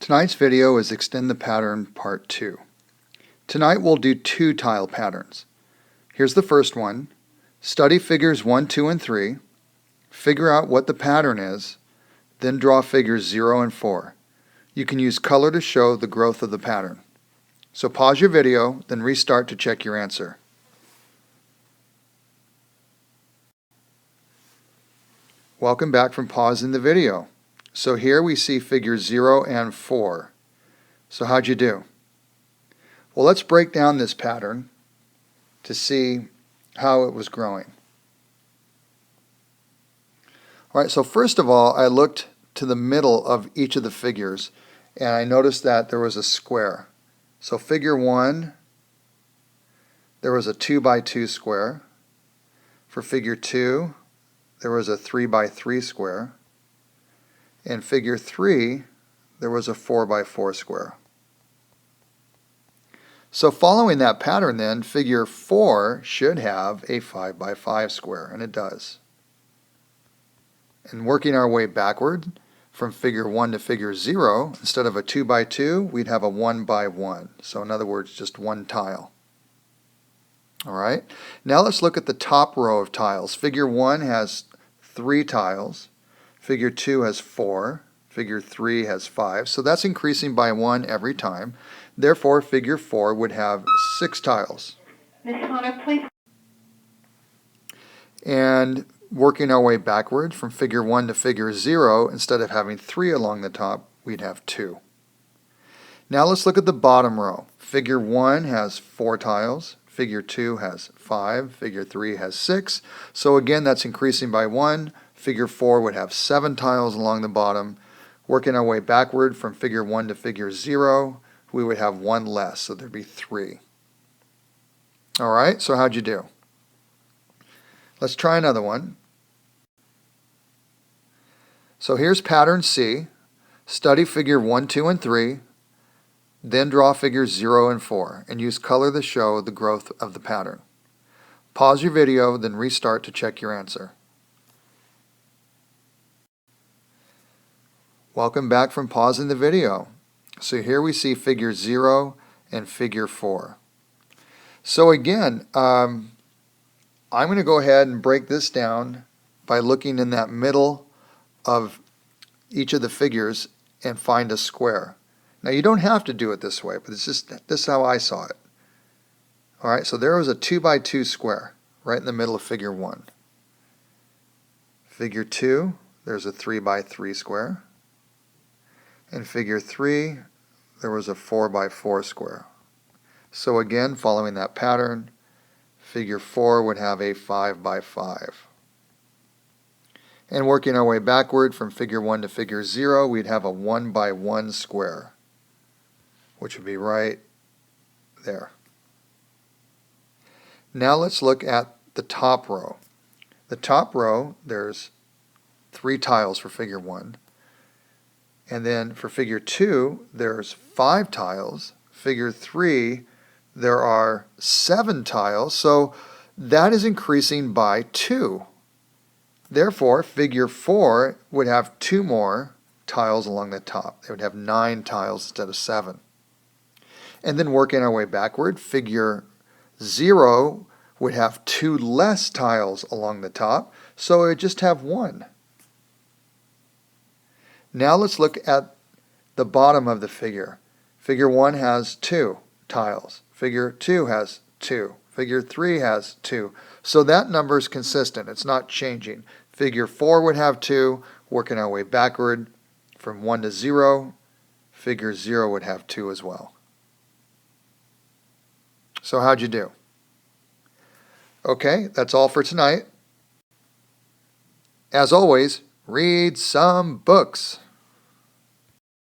Tonight's video is Extend the Pattern Part 2. Tonight we'll do two tile patterns. Here's the first one. Study figures 1, 2, and 3. Figure out what the pattern is, then draw figures 0 and 4. You can use color to show the growth of the pattern. So pause your video, then restart to check your answer. Welcome back from pausing the video. So here we see figures 0 and 4. So how'd you do? Well, let's break down this pattern to see how it was growing. All right, so first of all, I looked to the middle of each of the figures, and I noticed that there was a square. So figure 1, there was a 2 by 2 square. For figure 2, there was a 3 by 3 square. In figure 3, there was a 4 by 4 square. So following that pattern then, figure 4 should have a 5 by 5 square, and it does. And working our way backward from figure 1 to figure 0, instead of a 2 by 2, we'd have a 1 by 1. So in other words, just one tile. All right. Now let's look at the top row of tiles. Figure 1 has 3 tiles. Figure 2 has 4. Figure 3 has 5. So that's increasing by 1 every time. Therefore, figure 4 would have 6 tiles. Ms. Hunter, please. And working our way backwards from figure 1 to figure 0, instead of having 3 along the top, we'd have 2. Now let's look at the bottom row. Figure 1 has 4 tiles. Figure 2 has 5. Figure 3 has 6. So again, that's increasing by 1. Figure 4 would have 7 tiles along the bottom. Working our way backward from figure 1 to figure 0, we would have 1 less, so there'd be 3. All right, so how'd you do? Let's try another one. So here's pattern C. Study figure 1, 2, and 3. Then draw figures 0 and 4, and use color to show the growth of the pattern. Pause your video, then restart to check your answer. Welcome back from pausing the video. So here we see figure 0 and figure 4. So again, I'm going to go ahead and break this down by looking in that middle of each of the figures and find a square. Now you don't have to do it this way, but this is how I saw it. All right, so there was a 2 by 2 square right in the middle of figure 1. Figure 2, there's a 3 by 3 square. In figure 3, there was a 4 by 4 square. So again, following that pattern, figure 4 would have a 5 by 5. And working our way backward from figure 1 to figure 0, we'd have a 1 by 1 square, which would be right there. Now let's look at the top row. The top row, there's 3 tiles for figure 1. And then for figure 2, there's 5 tiles. Figure 3, there are 7 tiles. So that is increasing by 2. Therefore, figure 4 would have 2 more tiles along the top. They would have 9 tiles instead of 7. And then working our way backward, figure 0 would have 2 less tiles along the top. So it would just have 1. Now let's look at the bottom of the figure. Figure 1 has 2 tiles. Figure 2 has 2. Figure 3 has 2. So that number is consistent. It's not changing. Figure 4 would have 2. Working our way backward from 1 to 0, figure 0 would have 2 as well. So how'd you do? Okay, that's all for tonight. As always, read some books.